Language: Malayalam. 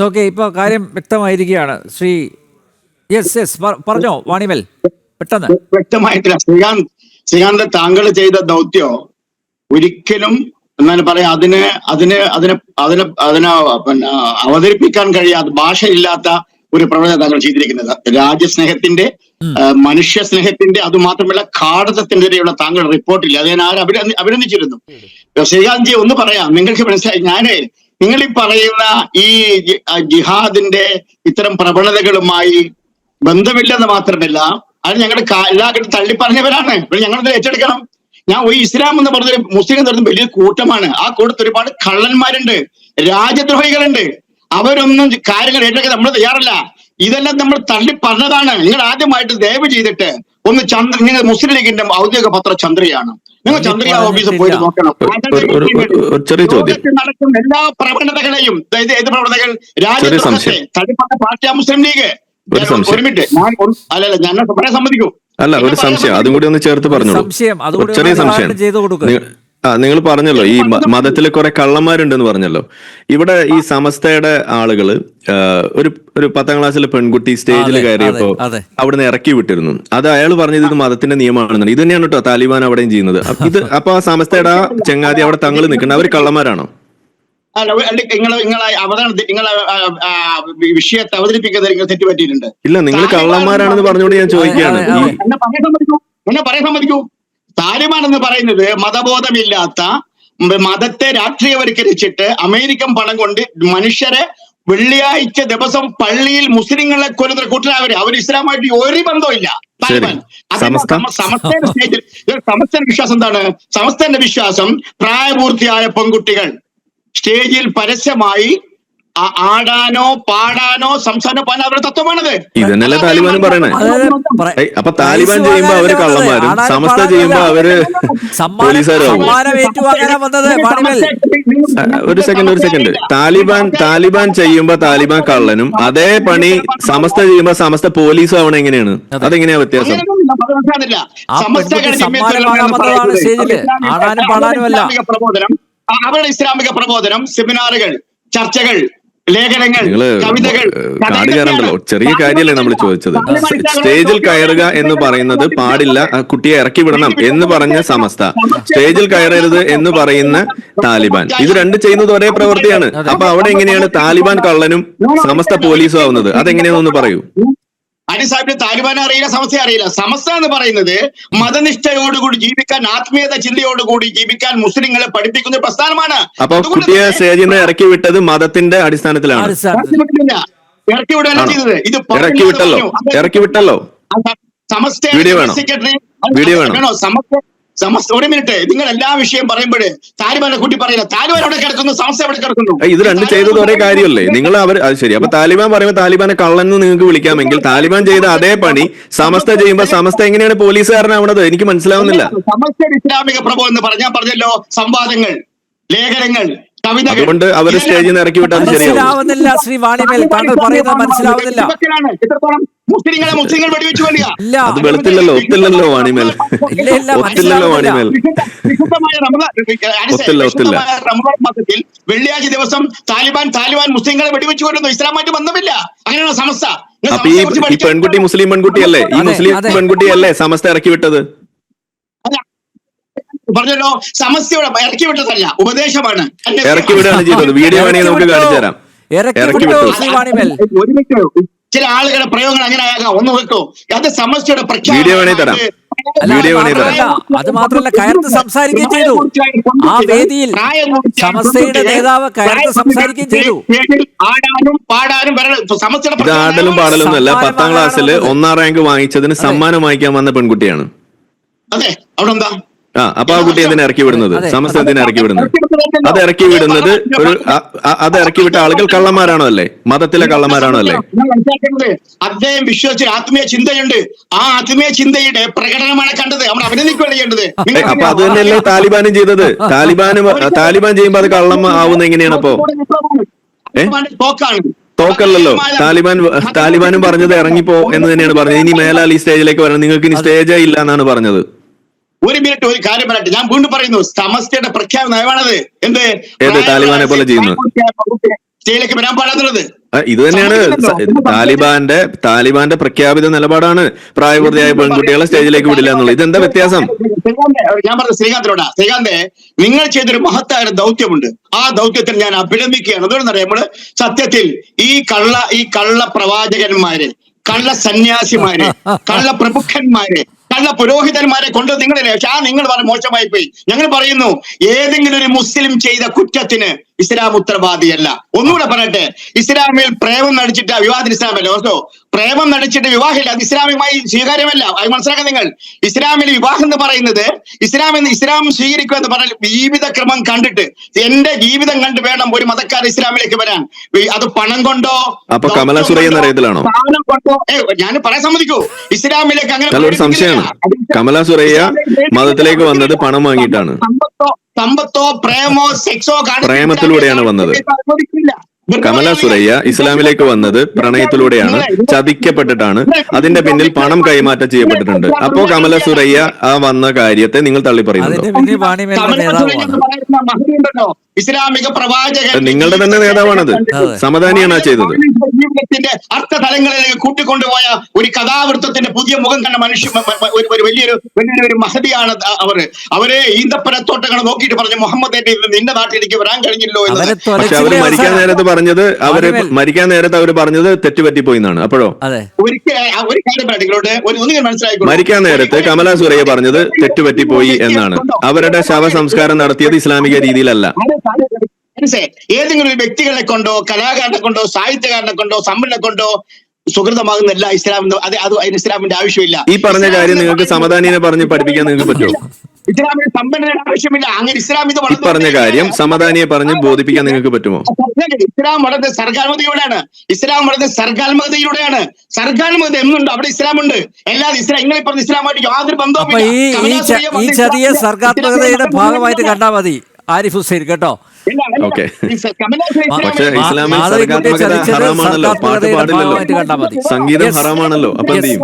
ഓക്കെ, ഇപ്പോൾ കാര്യം വ്യക്തമായിരിക്കുകയാണ്. ശ്രീ പറഞ്ഞോ വാണിമൽ, പെട്ടെന്ന്. വ്യക്തമായിട്ടില്ല. ശ്രീകാന്ത് താങ്കൾ ചെയ്ത ദൗത്യോ ഒരിക്കലും എന്താണ് പറയാ അതിന് അതിന് അതിന് അതിന് അതിനെ പിന്നെ അവതരിപ്പിക്കാൻ കഴിയാത്ത ഭാഷയില്ലാത്ത ഒരു പ്രവണത താങ്കൾ ചെയ്തിരിക്കുന്നത്. രാജ്യസ്നേഹത്തിന്റെ, മനുഷ്യ സ്നേഹത്തിന്റെ, അതുമാത്രമല്ല കാടകത്തിനെതിരെയുള്ള താങ്കൾ റിപ്പോർട്ടില്ല. അത് ഞാൻ അഭിനന്ദിച്ചിരുന്നു. ശ്രീകാന്ത് ജി ഒന്ന് പറയാം, നിങ്ങൾക്ക് മനസ്സിലായി. നിങ്ങൾ ഈ പറയുന്ന ഈ ജിഹാദിന്റെ ഇത്തരം പ്രവണതകളുമായി ബന്ധമില്ലെന്ന് മാത്രമല്ല, അത് ഞങ്ങളുടെ എല്ലാവരും തള്ളിപ്പറഞ്ഞവരാണ്. ഞങ്ങളത് ഏറ്റെടുക്കണം. ഞാൻ ഈ ഇസ്ലാം എന്ന് പറഞ്ഞൊരു മുസ്ലിം എന്ന് പറയുന്നത് വലിയ കൂട്ടമാണ്. ആ കൂട്ടത്തിൽ ഒരുപാട് കള്ളന്മാരുണ്ട്, രാജ്യദ്രോഹികളുണ്ട്. അവരൊന്നും കാര്യങ്ങൾ ഏറ്റെടുക്കാൻ നമ്മൾ തയ്യാറല്ല. ഇതെല്ലാം നമ്മൾ തള്ളിപ്പറഞ്ഞതാണ്. നിങ്ങൾ ആദ്യമായിട്ട് ദയവ് ചെയ്തിട്ട് ഒന്ന് നിങ്ങൾ മുസ്ലിം ലീഗിന്റെ ഔദ്യോഗിക പത്രം ചന്ദ്രയാണ്. നിങ്ങൾ ചന്ദ്രിക ഓഫീസിൽ പോയി നോക്കണം. നടക്കുന്ന എല്ലാ പ്രവണതകളെയും, ഏത് പ്രവണതകൾ? രാജ്യദ്രോഹത്തെ തള്ളിപ്പറഞ്ഞ പാർട്ടിയാ മുസ്ലിം ലീഗ്. ഒരു മിനിറ്റ്, അല്ലല്ല, ഞാൻ പറയാൻ സമ്മതിക്കൂ. അല്ല, ഒരു സംശയം അതും കൂടി ഒന്ന് ചേർത്ത് പറഞ്ഞോളൂ. ചെറിയ സംശയം. നിങ്ങൾ പറഞ്ഞല്ലോ ഈ മതത്തിലെ കുറെ കള്ളന്മാരുണ്ടെന്ന് പറഞ്ഞല്ലോ. ഇവിടെ ഈ സമസ്തയുടെ ആളുകള് ഒരു 10ാം ക്ലാസ്സിലെ പെൺകുട്ടി സ്റ്റേജിൽ കയറിയപ്പോ അവിടുന്ന് ഇറക്കി വിട്ടിരുന്നു. അത് അയാൾ പറഞ്ഞത് ഇത് മതത്തിന്റെ നിയമമാണെന്നാണ്. ഇത് തന്നെയാണ് കേട്ടോ താലിബാൻ അവിടെയും ചെയ്യുന്നത്. ഇത് അപ്പൊ ആ സമസ്തയുടെ ആ ചങ്ങാതി അവിടെ തങ്ങൾ നിൽക്കുന്നത്, അവർ കള്ളന്മാരാണോ? വിഷയത്തെ അവതരിപ്പിക്കുന്നത് തെറ്റുപറ്റിയിട്ടുണ്ട്. ഇല്ല, നിങ്ങൾ കള്ളന്മാരാണെന്ന് പറഞ്ഞുകൊണ്ട് ഞാൻ ചോദിക്കുകയാണ്. എന്നെ പറയാൻ സമ്മതിക്കൂ. താലിബാൻ എന്ന് പറയുന്നത് മതബോധമില്ലാത്ത, മതത്തെ രാഷ്ട്രീയവൽക്കരിച്ചിട്ട് അമേരിക്കൻ പണം കൊണ്ട് മനുഷ്യരെ വെള്ളിയാഴ്ച ദിവസം പള്ളിയിൽ മുസ്ലിങ്ങളെ കൊല്ലുന്ന കൂട്ടരവര്. അവർ ഇസ്ലാമായിട്ട് ഒരു ബന്ധമില്ല. താലിബാൻ സമസ്തന്റെ വിശ്വാസം എന്താണ്? സമസ്തന്റെ വിശ്വാസം പ്രായപൂർത്തിയായ പെൺകുട്ടികൾ സ്റ്റേജിൽ പരസ്യമായി ആടാനോ പാടാനോ സംസാരിക്കാനോ അവരുടെ തത്വമാണത്. ഇതന്നല്ലേ താലിബാനും പറയണേ. അപ്പൊ താലിബാൻ ചെയ്യുമ്പോ അവര് കള്ളന്മാരും, സമസ്ത ചെയ്യുമ്പോ അവര് പോലീസുകാരും. ഒരു സെക്കൻഡ്. താലിബാൻ ചെയ്യുമ്പോ താലിബാൻ കള്ളനും, അതേ പണി സമസ്ത ചെയ്യുമ്പോ സമസ്ത പോലീസും ആവണം. എങ്ങനെയാണ്? അതെങ്ങനെയാ വ്യത്യാസം? അവരുടെ ഇസ്ലാമിക പ്രബോധനം, സെമിനാറുകൾ, ചർച്ചകൾ, ലേഖനങ്ങൾ, കവിതകൾ. കാട് കയറണ്ടല്ലോ, ചെറിയ കാര്യമല്ലേ നമ്മൾ ചോദിച്ചത്. സ്റ്റേജിൽ കയറുക എന്ന് പറയുന്നത് പാടില്ല, കുട്ടിയെ ഇറക്കി വിടണം എന്ന് പറഞ്ഞ സമസ്ത, സ്റ്റേജിൽ കയറരുത് എന്ന് പറയുന്ന താലിബാൻ, ഇത് രണ്ട് ചെയ്യുന്നത് ഒരേ പ്രവൃത്തിയാണ്. അപ്പൊ അവിടെ എങ്ങനെയാണ് താലിബാൻ കള്ളനും സമസ്ത പോലീസും ആവുന്നത്? അതെങ്ങനെയാണെന്ന് പറയൂ. സാഹിബിന് താലിബാൻ അറിയില്ല, സമസ്ത അറിയില്ല. സമസ്ത എന്ന് പറയുന്നത് മതനിഷ്ഠയോടുകൂടി ജീവിക്കാൻ, ആത്മീയത ചിന്തയോടുകൂടി ജീവിക്കാൻ മുസ്ലിങ്ങളെ പഠിപ്പിക്കുന്ന പ്രസ്ഥാനമാണ്. അപ്പൊ കുട്ടിയെ സ്റ്റേജിൽ നിന്ന് ഇറക്കി വിട്ടത് മതത്തിന്റെ അടിസ്ഥാനത്തിലാണ്. ഇറക്കി വിടുകയാണ് ചെയ്തത്. ഇത് ഇറക്കി വിട്ടല്ലോ. സമസ്ത സെക്രട്ടറി ഒരു മിനിറ്റ്, നിങ്ങൾ എല്ലാ വിഷയം പറയുമ്പോഴേ താലിബാനെ കൂട്ടി പറയില്ല. താലിബാൻ എവിടെ കിടക്കുന്നു, സമസ്ത എവിടെ കിടക്കുന്നു? ഇത് രണ്ട് ചെയ്തത് ഒരേ കാര്യമല്ലേ? നിങ്ങൾ അത് ശരി. അപ്പൊ താലിബാൻ പറയുമ്പോൾ താലിബാനെ കള്ളെന്ന് നിങ്ങൾക്ക് വിളിക്കാമെങ്കിൽ, താലിബാൻ ചെയ്ത അതേ പണി സമസ്ത ചെയ്യുമ്പോ സമസ്ത എങ്ങനെയാണ് പോലീസുകാരനാവണത്? എനിക്ക് മനസ്സിലാവുന്നില്ല. സമസ്ത ഇസ്ലാമിക പ്രഭോ എന്ന് പറഞ്ഞല്ലോ, സംവാദങ്ങൾ, ലേഖനങ്ങൾ, അതുകൊണ്ട് അവര് സ്റ്റേജിൽ നിന്ന് ഇറക്കി വിട്ടാൽ മനസ്സിലാവുന്നില്ല. ശ്രീ വാണിമേൽ, താങ്കൾ പറയുന്നത് മനസ്സിലാവുന്നില്ല. മുസ്ലിങ്ങൾ വെടിവെച്ചു കൊല്ലുക. അത് വെളുത്തില്ലല്ലോ, ഒത്തില്ലല്ലോ വാണിമേൽ, ഒത്തില്ലല്ലോ വാണിമേൽ, ഒത്തില്ല. മാസത്തിൽ വെള്ളിയാഴ്ച ദിവസം താലിബാൻ മുസ്ലിങ്ങളെ വെടിവെച്ചു കൊല്ലുന്നു. ഇസ്ലാമായിട്ട് ബന്ധമില്ല. അങ്ങനെയാണ് സമസ്ത. അപ്പൊ ഈ പെൺകുട്ടി മുസ്ലിം പെൺകുട്ടിയല്ലേ? ഈ മുസ്ലിം പെൺകുട്ടിയല്ലേ സമസ്ത ഇറക്കി വിട്ടത്? പറഞ്ഞല്ലോ, സമസ്യയുടെ ഇറക്കി വിട്ടതല്ല, ഉപദേശമാണ്. ഇറക്കി വിടുകയാണ് ചെയ്തത്. വീഡിയോ വേണമെങ്കിൽ നമുക്ക് കാണിച്ചു തരാം. ഇറക്കി വിട്ടു. ചില ആളുകളുടെ പ്രയോഗങ്ങൾ അങ്ങനെ ആകാം. ഒന്ന് വെക്കോ, അത് സമസ്യയുടെ വീഡിയോ വേണേ തരാം. അത് മാത്രമല്ല, കയർത്ത് സംസാരിക്കുകയും ചെയ്തു. ആ വേദിയിൽ സമസ്തയുടെ നേതാവ് കയർത്ത് സംസാരിക്കുകയും ചെയ്തു. ആടാനും പാടാനും ഇത് ആടലും പാടലും ഒന്നല്ല. 10ാം ക്ലാസ്സിൽ 1ാം റാങ്ക് വാങ്ങിച്ചതിന് സമ്മാനം വാങ്ങിക്കാൻ വന്ന പെൺകുട്ടിയാണ്. അതെ, അവിടെ എന്താ? അപ്പൊ ആ കുട്ടി എന്തിനാ ഇറക്കി വിടുന്നത്? സമസ്ത എന്തിനാ ഇറക്കി വിടുന്നത്? അത് ഇറക്കി വിടുന്നത് അത് ഇറക്കി വിട്ട ആളുകൾ കള്ളന്മാരാണോ അല്ലേ? മതത്തിലെ കള്ളന്മാരാണോ അല്ലേ? അദ്ദേഹം വിശ്വസിച്ച ആത്മീയ ചിന്തയുണ്ട്. ആ ആത്മീയ ചിന്തയുടെ പ്രകടനമാണ് കണ്ടത്. നമ്മൾ അഭിനന്ദിക്കുകയാണ് ചെയ്യേണ്ടത്. അപ്പൊ അത് തന്നെയല്ലേ താലിബാനും ചെയ്തത്? താലിബാൻ ചെയ്യുമ്പോ അത് കള്ളം ആവുന്ന എങ്ങനെയാണ്? അപ്പോ തോക്കല്ലല്ലോ. താലിബാനും പറഞ്ഞത് ഇറങ്ങിപ്പോ എന്ന് തന്നെയാണ് പറഞ്ഞത്. ഇനി മേലാൽ ഈ സ്റ്റേജിലേക്ക് വരണം, നിങ്ങൾക്ക് ഇനി സ്റ്റേജേ ഇല്ല എന്നാണ് പറഞ്ഞത്. ഒരു മിനിറ്റ്, ഒരു കാര്യം പറയട്ടെ. ഞാൻ വീണ്ടും പറയുന്നു, സമസ്തയുടെ പ്രഖ്യാപന നയമാണത്. എന്ത്? താലിബാനെ പോലെ ചെയ്യുന്നു. സ്റ്റേജിലേക്ക് വരാൻ പാടാത്തുള്ളത്? ഇത് തന്നെയാണ് താലിബാന്റെ പ്രഖ്യാപിത നിലപാടാണ് പ്രായപൂർത്തിയായ പെൺകുട്ടികളെ സ്റ്റേജിലേക്ക് വിടില്ല എന്നുള്ളത്. ഇതെന്താ വ്യത്യാസം? ഞാൻ പറഞ്ഞ ശ്രീകാന്തിനോടാ, ശ്രീകാന്തെ, നിങ്ങൾ ചെയ്തൊരു മഹത്തായ ദൗത്യമുണ്ട്. ആ ദൗത്യത്തിൽ ഞാൻ അഭിനന്ദിക്കുകയാണ്. അതുകൊണ്ടെന്നറിയാം, നമ്മള് സത്യത്തിൽ ഈ കള്ള പ്രവാചകന്മാര്, കള്ള സന്യാസിമാര്, കള്ള പ്രമുഖന്മാര്, കള്ള പുരോഹിതന്മാരെ കൊണ്ട് നിങ്ങൾ വളരെ മോശമായി പോയി. ഞങ്ങൾ പറയുന്നു, ഏതെങ്കിലും ഒരു മുസ്ലിം ചെയ്ത കുറ്റത്തിന് ഇസ്ലാം ഉത്തരവാദിയല്ല. ഒന്നുകൂടെ പറയട്ടെ, ഇസ്ലാമിൽ പ്രേമം നടിച്ചിട്ട് വിവാഹത്തിന് ഇസ്ലാമല്ല. ഓർത്തോ, പ്രേമം നടിച്ചിട്ട് വിവാഹമില്ല, അത് ഇസ്ലാമികമായി സ്വീകാര്യമല്ല. അത് മനസ്സിലാക്കാൻ നിങ്ങൾ. ഇസ്ലാമിൽ വിവാഹം എന്ന് പറയുന്നത് ഇസ്ലാം സ്വീകരിക്കുക എന്ന് പറഞ്ഞാൽ ജീവിതക്രമം കണ്ടിട്ട്, എന്റെ ജീവിതം കണ്ട് വേണം ഒരു മതക്കാരൻ ഇസ്ലാമിലേക്ക് വരാൻ. അത് പണം കൊണ്ടോ അപ്പൊ കമല സുരയ്യ അറിയത്തിലാണോ? ഞാൻ പറയാൻ സമ്മതിക്കൂ, ഇസ്ലാമിലേക്ക് അങ്ങനെ ഒരു സംശയമാണ്. കമല സുരയ്യ മതത്തിലേക്ക് വന്നത് പണം വാങ്ങിയിട്ടാണ്. സമ്പത്തോ പ്രേമോ സെക്സോ പ്രേമത്തിലൂടെയാണ് വന്നത്. കമല സുരയ്യ ഇസ്ലാമിലേക്ക് വന്നത് പ്രണയത്തിലൂടെയാണ്, ചതിക്കപ്പെട്ടിട്ടാണ്. അതിന്റെ പിന്നിൽ പണം കൈമാറ്റം ചെയ്യപ്പെട്ടിട്ടുണ്ട്. അപ്പോ കമല സുരയ്യ ആ വന്ന കാര്യത്തെ നിങ്ങൾ തള്ളി പറയുന്നുണ്ടോ? ഇസ്ലാമിക പ്രവാചകൻ നിങ്ങളുടെ തന്നെ നേതാവാണത്. സമദാനിയാണ് ചെയ്തത്. ജീവിതത്തിന്റെ അർത്ഥതലങ്ങളിലേക്ക് കൂട്ടിക്കൊണ്ടുപോയ ഒരു കഥാവൃത്തത്തിന്റെ പുതിയ മുഖം കണ്ട വലിയൊരു മഹതിയാണ് അവര് ഈന്തപ്പനത്തോട്ടങ്ങൾ നോക്കിയിട്ട് പറഞ്ഞു, മുഹമ്മദ് നിന്റെ നാട്ടിലേക്ക് വരാൻ കഴിഞ്ഞില്ലോ എന്ന്. പക്ഷെ അവര് മരിക്കാൻ നേരത്ത് പറഞ്ഞത് തെറ്റുപറ്റിപ്പോയി എന്നാണ്. അപ്പോഴോ ഒരു കാര്യം മനസ്സിലാക്കി, മരിക്കാൻ നേരത്ത് കമല സുരയ്യ പറഞ്ഞത് തെറ്റുപറ്റിപ്പോയി എന്നാണ്. അവരുടെ ശവ സംസ്കാരം നടത്തിയത് ഇസ്ലാമിക രീതിയിലല്ല. ഏതെങ്കിലും ഒരു വ്യക്തികളെ കൊണ്ടോ, കലാകാരനെ കൊണ്ടോ, സാഹിത്യകാരനെ കൊണ്ടോ, സമ്പന്നനെ കൊണ്ടോ സുഹൃതമാകുന്നില്ല ഇസ്ലാം. അത് ഇസ്ലാമിന്റെ ആവശ്യമില്ല. ഈ പറഞ്ഞ കാര്യം നിങ്ങൾക്ക് സമദാനിയെ പറഞ്ഞ് പഠിപ്പിക്കാൻ നിങ്ങൾക്ക് പറ്റുമോ? ഇസ്ലാമിന് സമ്പന്നയുടെ ആവശ്യമില്ല. അങ്ങനെ ഇസ്ലാം ഇത് പറഞ്ഞ കാര്യം സമദാനിയെ പറഞ്ഞ് ബോധിപ്പിക്കാൻ നിങ്ങൾക്ക് പറ്റുമോ? ഇസ്ലാം വളരെ സർഗാത്മകതയോടെയാണ്. സർഗാത്മകത എന്നുണ്ട് അവിടെ ഇസ്ലാം ഉണ്ട്. അല്ലാതെ നിങ്ങൾ പറഞ്ഞ ഇസ്ലാമായിട്ട് യാതൊരു ബന്ധവും. ഈ ചതിയെ സർഗാത്മകതയുടെ ഭാഗമായിട്ട് കണ്ടാൽ മതി ആരിഫ് ഹുസൈൻ, കേട്ടോ. പക്ഷെ ഇസ്ലാമിൽ സർഗാത്മകത ഹറാമാണല്ലോ, പാട്ട് പാടില്ലല്ലോ, സംഗീതം ഹറാമാണല്ലോ. അപ്പൊ എന്ത് ചെയ്യും?